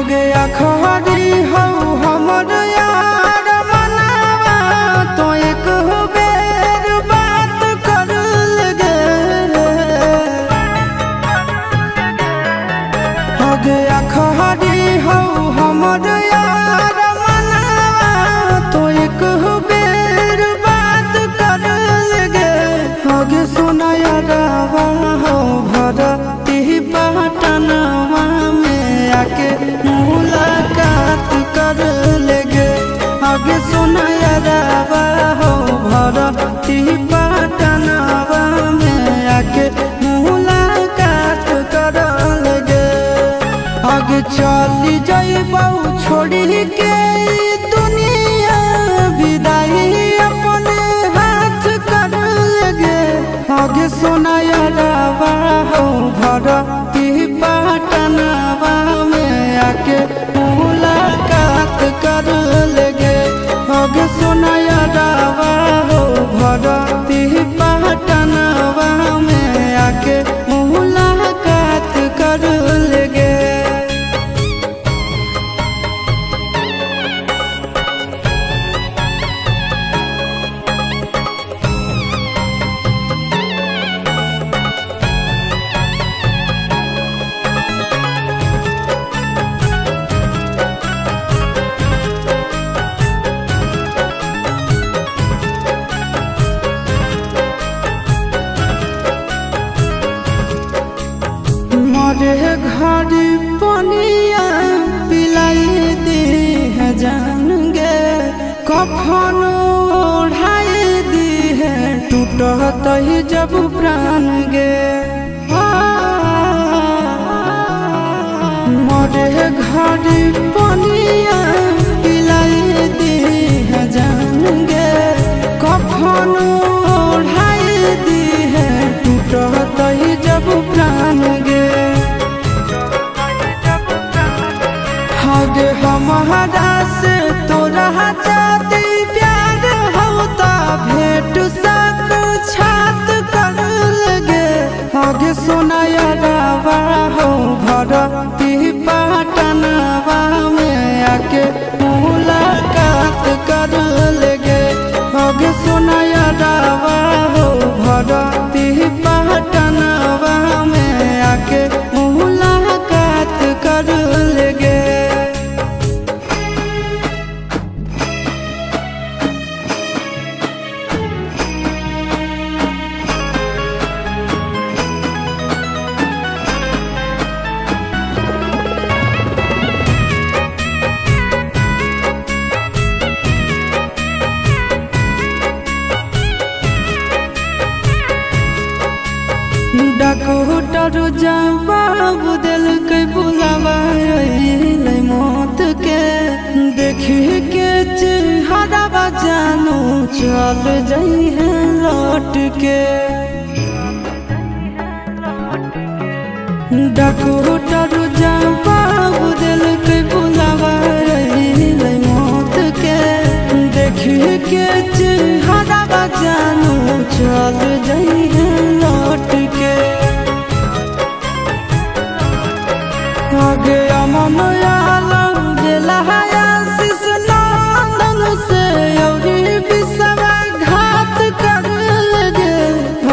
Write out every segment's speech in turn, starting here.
गया खरी हो हमर यार मनावा तो एक बेर बात कर लगे। हो गया खरी हो हमर यार मनावा तो एक बेर बात कर लगे। हो गे सोना यारवा हो भरती पटनवा में आके मुलाकात कर लेगे। आगे सुना यारवा हो भरती पटनवा में आके मुलाकात कर लेगे। आगे चली जाइबौ छोड़ी के दुनिया विदाई अपने हाथ कर लेगे। आगे सुना यारवा हो भरती पटनवा में आके मुलाकात कर लेगे। आगे सुना यारवा हो भरती पटनवा में आके मुलाकात कर लेगे। मरे घर पनिया पिलाई दी है जान गे। कफन ओढ़ाई दी है टूटत ही जब प्राण गे। मरे घर पनिया पिलाई दी है जान गे। कफन ओढ़ाई दी है टूटत ही जब प्राण गे। आगे हमारा से तोरा जाती प्यार होता भेंट साक्षात कर लगे। आगे सोना यारवा हो भरती पटनवा में आके मुलाकात कर लेगे। आगे सोना यारवा हो भरती पटनवा में आके मुलाकात कर लेगे। डॉक्टर जवाब दिल के बुलावा मौत के। देखी के चेहरा जानू चल जाई है लौट के। डॉक्टर जवाब दिल के बुलावा मौत के। देखी के चेहरा जानू चल जाई है लौट के। आगे अमन आलम दिला आशीष नंदन से औरी विश्वासघात कर लगे।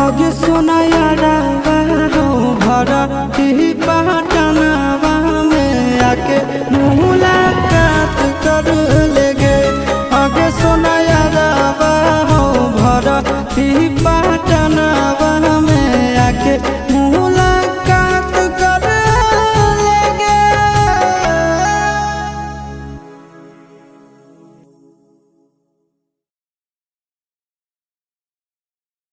आगे सोना यारवा हो भरती पटनवा में आके मुलाकात कर लेगे। आगे सोना यारवा हो भरती